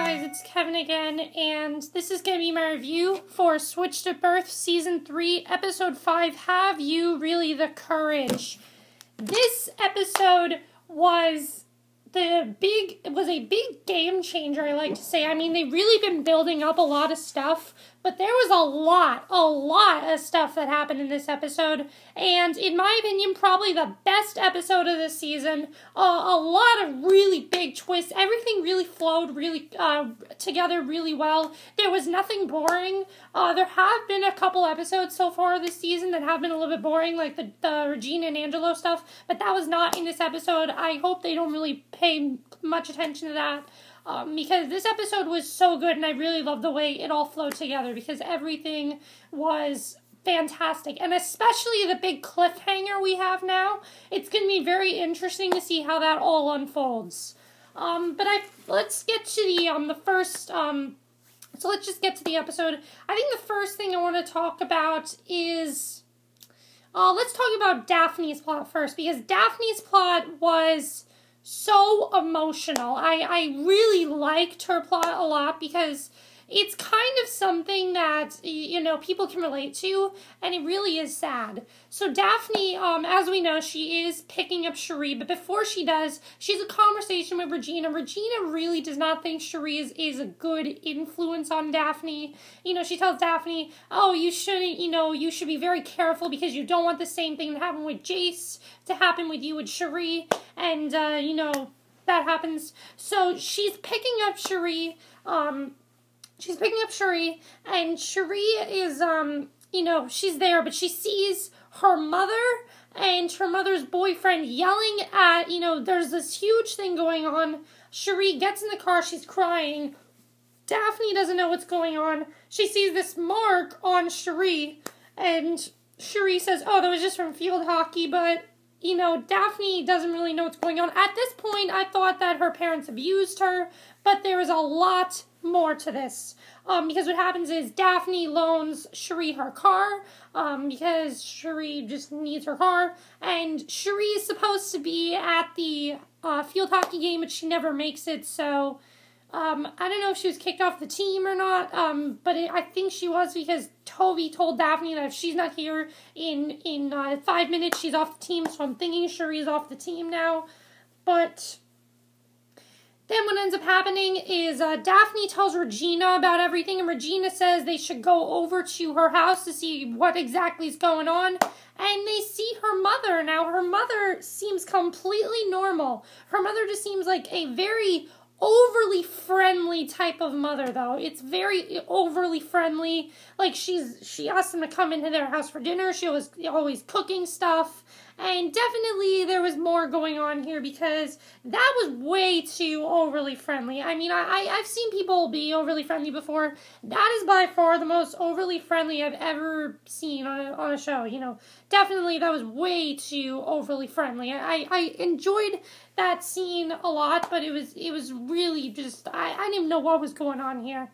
guys, it's Kevin again, and this is going to be my review for Switched at Birth Season 3, Episode 5, Have You Really the Courage? This episode was a big game changer, I like to say. I mean, they've really been building up a lot of stuff, but there was a lot of stuff that happened in this episode, and in my opinion, probably the best episode of this season. A lot of really big twists. Everything really flowed together really well. There was nothing boring. There have been a couple episodes so far this season that have been a little bit boring, like the Regina and Angelo stuff, but that was not in this episode. I hope they don't really pay much attention to that. Because this episode was so good, and I really love the way it all flowed together, because everything was fantastic, and especially the big cliffhanger we have now. It's going to be very interesting to see how that all unfolds. Let's get to the first, so let's just get to the episode. I think the first thing I want to talk about is, let's talk about Daphne's plot first, because Daphne's plot was so emotional. I really liked her plot a lot because it's kind of something that, you know, people can relate to, and it really is sad. So Daphne, as we know, she is picking up Cherie, but before she does, she has a conversation with Regina. Regina really does not think Cherie is a good influence on Daphne. You know, she tells Daphne, oh, you shouldn't, you know, you should be very careful because you don't want the same thing that happened with Jace to happen with you with Cherie, and, you know, that happens. So she's picking up Cherie, and Cherie is, you know, she's there, but she sees her mother and her mother's boyfriend yelling at, you know, there's this huge thing going on. Cherie gets in the car, she's crying. Daphne doesn't know what's going on. She sees this mark on Cherie, and Cherie says, oh, that was just from field hockey, but, you know, Daphne doesn't really know what's going on. At this point, I thought that her parents abused her, but there is a lot more to this. Because what happens is Daphne loans Cherie her car, because Cherie just needs her car, and Cherie is supposed to be at the field hockey game, but she never makes it, so I don't know if she was kicked off the team or not, but I think she was, because Toby told Daphne that if she's not here in 5 minutes, she's off the team, so I'm thinking Cherie's off the team now. But then what ends up happening is Daphne tells Regina about everything, and Regina says they should go over to her house to see what exactly is going on, and they see her mother. Now, her mother seems completely normal. Her mother just seems like a very overly friendly type of mother, though. It's very overly friendly. Like, she asked them to come into their house for dinner. She was always cooking stuff. And definitely there was more going on here, because that was way too overly friendly. I mean, I've seen people be overly friendly before. That is by far the most overly friendly I've ever seen on a show. You know, definitely that was way too overly friendly. I enjoyed that scene a lot, but it was really just, I didn't even know what was going on here.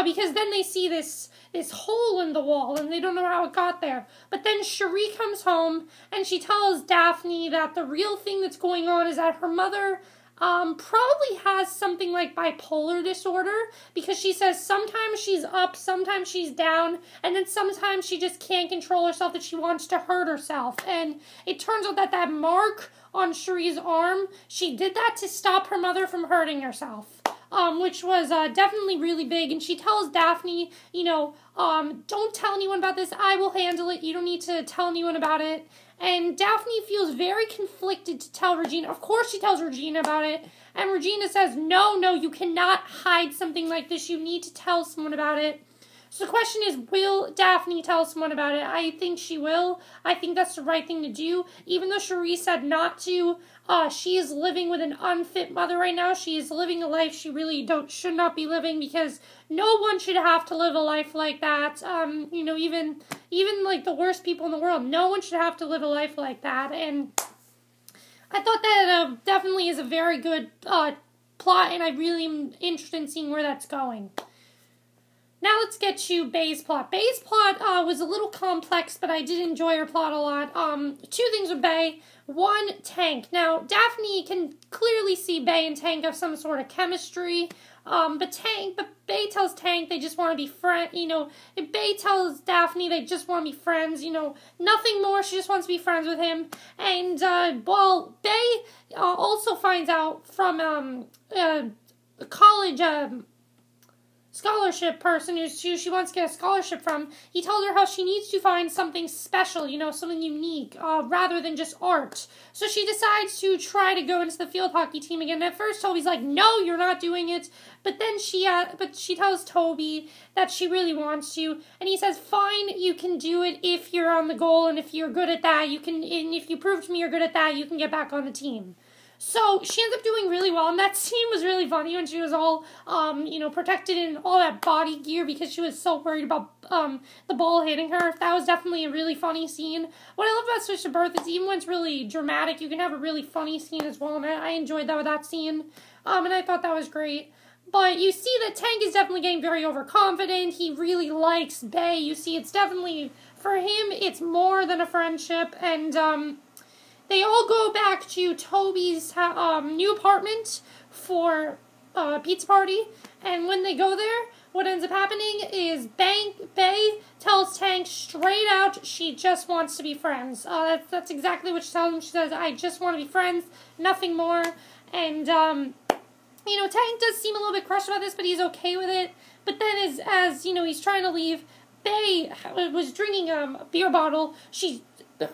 Because then they see this hole in the wall, and they don't know how it got there. But then Cherie comes home, and she tells Daphne that the real thing that's going on is that her mother probably has something like bipolar disorder, because she says sometimes she's up, sometimes she's down, and then sometimes she just can't control herself, that she wants to hurt herself. And it turns out that mark on Cherie's arm, she did that to stop her mother from hurting herself. Which was definitely really big, and she tells Daphne, you know, don't tell anyone about this, I will handle it, you don't need to tell anyone about it. And Daphne feels very conflicted to tell Regina. Of course she tells Regina about it, and Regina says, no, you cannot hide something like this, you need to tell someone about it. So the question is, will Daphne tell someone about it? I think she will. I think that's the right thing to do. Even though Cherie said not to, she is living with an unfit mother right now. She is living a life she really should not be living, because no one should have to live a life like that. You know, even like the worst people in the world, no one should have to live a life like that. And I thought that definitely is a very good plot, and I really am interested in seeing where that's going. Now let's get to Bae's plot. Bae's plot was a little complex, but I did enjoy her plot a lot. Two things with Bae. One, Tank. Now, Daphne can clearly see Bae and Tank have some sort of chemistry. But Bae tells Tank they just want to be friends, and Bae tells Daphne they just want to be friends, nothing more, she just wants to be friends with him. And, Bae also finds out from, a college, scholarship person who she wants to get a scholarship from. He told her how she needs to find something special, something unique, rather than just art. So she decides to try to go into the field hockey team again. At first, Toby's like, "No, you're not doing it." But then she tells Toby that she really wants to, and he says, "Fine, you can do it if you're on the goal, and if you're good at that, and if you prove to me you're good at that, you can get back on the team." So she ends up doing really well, and that scene was really funny when she was all, protected in all that body gear because she was so worried about the ball hitting her. That was definitely a really funny scene. What I love about Switch to Birth is even when it's really dramatic, you can have a really funny scene as well, and I enjoyed that with that scene, and I thought that was great. But you see that Tank is definitely getting very overconfident. He really likes Bae. You see it's definitely, for him, it's more than a friendship, and, they all go back to Toby's new apartment for a pizza party, and when they go there, what ends up happening is Bae tells Tank straight out she just wants to be friends. That's exactly what she tells him. She says, "I just want to be friends, nothing more." And, Tank does seem a little bit crushed about this, but he's okay with it. But then as he's trying to leave, Bae was drinking a beer bottle.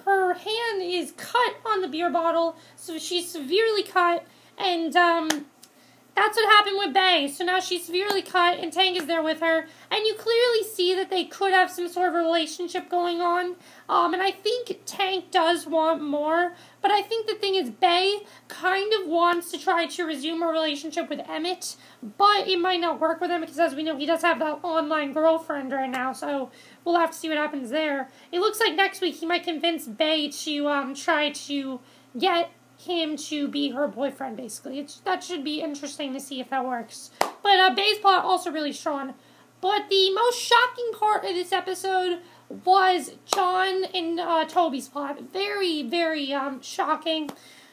Her hand is cut on the beer bottle, so she's severely cut, and that's what happened with Bae. So now she's severely cut, and Tank is there with her, and you clearly see that they could have some sort of a relationship going on, and I think Tank does want more, but I think the thing is Bae kind of wants to try to resume a relationship with Emmett, but it might not work with him, because as we know, he does have that online girlfriend right now, so we'll have to see what happens there. It looks like next week he might convince Bae to try to get him to be her boyfriend, basically. That should be interesting to see if that works. But Bae's plot also really strong. But the most shocking part of this episode was John and Toby's plot. Very, very shocking.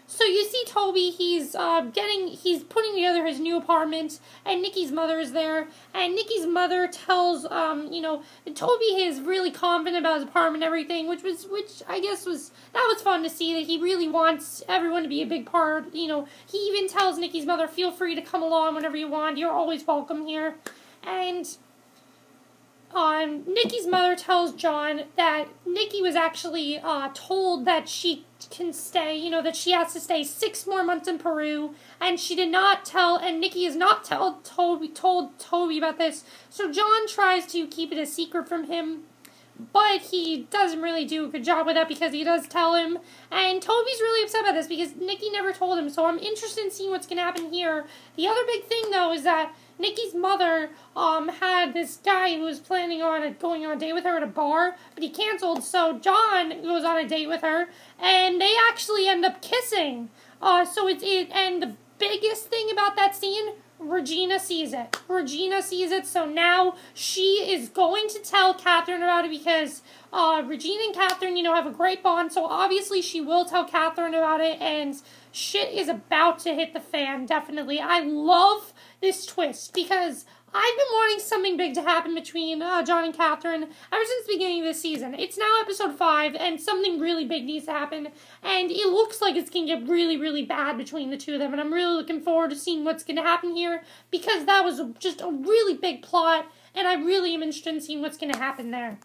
So you see Toby, he's putting together his new apartment, and Nikki's mother is there, and Nikki's mother tells, Toby is really confident about his apartment and everything, which I guess was fun to see, that he really wants everyone to be a big part, he even tells Nikki's mother, "Feel free to come along whenever you want, you're always welcome here," and Nikki's mother tells John that Nikki was actually told that she can stay, that she has to stay 6 more months in Peru, and she did not tell, and Nikki has not told Toby about this, so John tries to keep it a secret from him, but he doesn't really do a good job with that because he does tell him, and Toby's really upset about this because Nikki never told him, so I'm interested in seeing what's going to happen here. The other big thing, though, is that Nikki's mother had this guy who was planning on going on a date with her at a bar, but he canceled, so John goes on a date with her, and they actually end up kissing. And the biggest thing about that scene, Regina sees it. Regina sees it, so now she is going to tell Kathryn about it because Regina and Kathryn, have a great bond, so obviously she will tell Kathryn about it, and shit is about to hit the fan, definitely. I love this twist because I've been wanting something big to happen between John and Kathryn ever since the beginning of this season. It's now episode 5, and something really big needs to happen, and it looks like it's going to get really, really bad between the two of them, and I'm really looking forward to seeing what's going to happen here, because that was just a really big plot, and I really am interested in seeing what's going to happen there.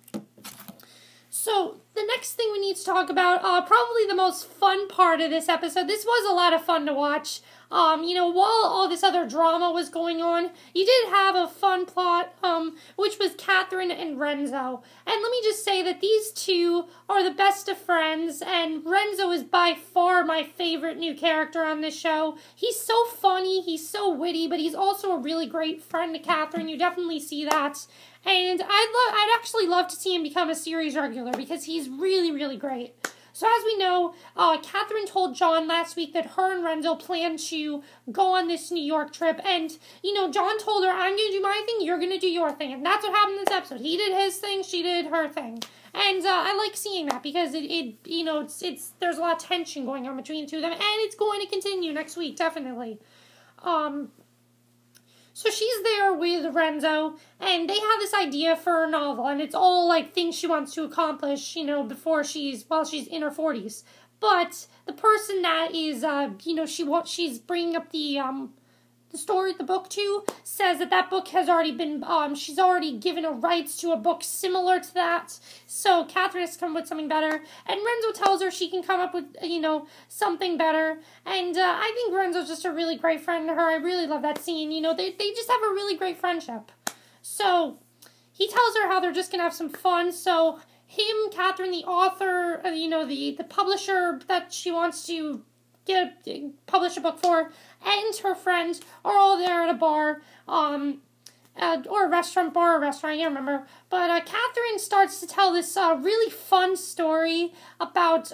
So, the next thing we need to talk about, probably the most fun part of this episode, this was a lot of fun to watch. While all this other drama was going on, you did have a fun plot, which was Kathryn and Renzo. And let me just say that these two are the best of friends, and Renzo is by far my favorite new character on this show. He's so funny, he's so witty, but he's also a really great friend to Kathryn. You definitely see that. And I'd actually love to see him become a series regular, because he's really, really great. So as we know, Kathryn told John last week that her and Renzo plan to go on this New York trip, and, John told her, "I'm going to do my thing, you're going to do your thing," and that's what happened in this episode. He did his thing, she did her thing. And I like seeing that, because there's a lot of tension going on between the two of them, and it's going to continue next week, definitely. So she's there with Renzo, and they have this idea for a novel, and it's all like things she wants to accomplish, you know, while she's in her 40s. But the person that is, you know, she's bringing up the book to, says that book has already been, she's already given her rights to a book similar to that, so Kathryn has to come up with something better, and Renzo tells her she can come up with, you know, something better, and I think Renzo's just a really great friend to her. I really love that scene, you know, they just have a really great friendship. So, he tells her how they're just gonna have some fun, so him, Kathryn, the author, you know, the publisher that she wants to publish a book for, and her friends are all there at a bar, or a restaurant, I can't remember. But Kathryn starts to tell this really fun story about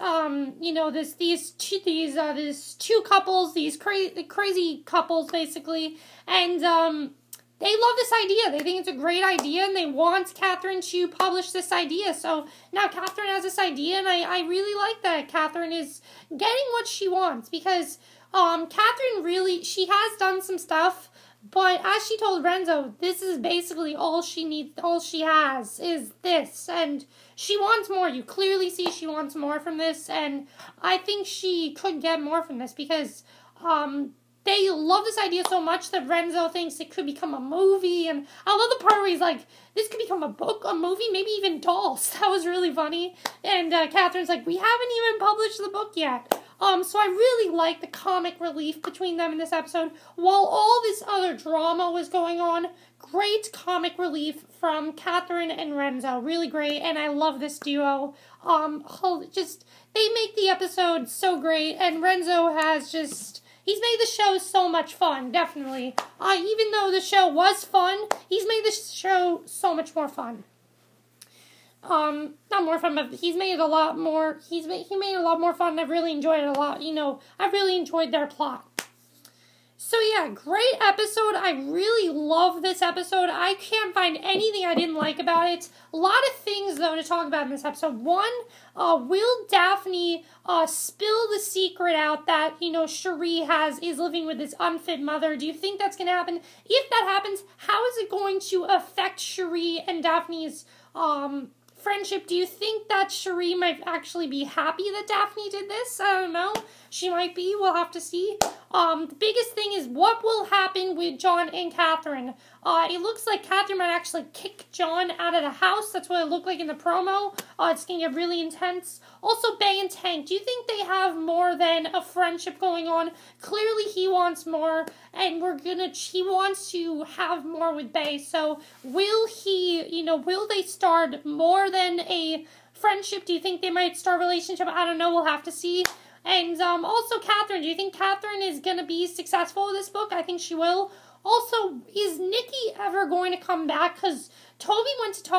you know, these two couples, these crazy couples basically, and they love this idea. They think it's a great idea, and they want Kathryn to publish this idea. So now Kathryn has this idea, and I really like that Kathryn is getting what she wants, because Kathryn really, she has done some stuff, but as she told Renzo, this is basically all she needs, all she has is this, and she wants more. You clearly see she wants more from this, and I think she could get more from this, because they love this idea so much that Renzo thinks it could become a movie, and I love the part where he's like, this could become a book, a movie, maybe even dolls. That was really funny. And Kathryn's like, we haven't even published the book yet. So I really like the comic relief between them in this episode. While all this other drama was going on, great comic relief from Kathryn and Renzo. Really great, and I love this duo. They make the episode so great, and Renzo has just... he's made the show so much fun, definitely. Even though the show was fun, he's made the show so much more fun. Not more fun, but he's made it a lot more, he made it a lot more fun, and I've really enjoyed it a lot, you know, I've really enjoyed their plot. So yeah, great episode. I really love this episode. I can't find anything I didn't like about it. A lot of things, though, to talk about in this episode. One, will Daphne spill the secret out that, you know, Cherie is living with this unfit mother? Do you think that's going to happen? If that happens, how is it going to affect Cherie and Daphne's friendship? Do you think that Cherie might actually be happy that Daphne did this? I don't know. She might be. We'll have to see. The biggest thing is what will happen with John and Kathryn. It looks like Kathryn might actually kick John out of the house. That's what it looked like in the promo. It's going to get really intense. Also, Bay and Tank. Do you think they have more than a friendship going on? Clearly, he wants more, and he wants to have more with Bay. So, will they start more than a friendship? Do you think they might start a relationship? I don't know. We'll have to see. And also Kathryn, do you think Kathryn is going to be successful with this book? I think she will. Also, is Nikki ever going to come back? Because Toby went to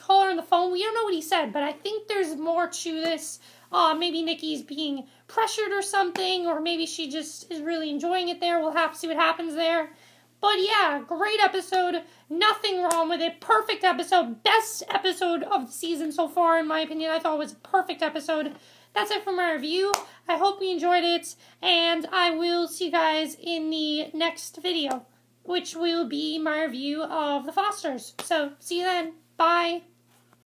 call her on the phone. We don't know what he said, but I think there's more to this. Maybe Nikki's being pressured or something, or maybe she just is really enjoying it there. We'll have to see what happens there. But yeah, great episode. Nothing wrong with it. Perfect episode. Best episode of the season so far, in my opinion. I thought it was a perfect episode. That's it for my review. I hope you enjoyed it, and I will see you guys in the next video, which will be my review of The Fosters. So, see you then. Bye.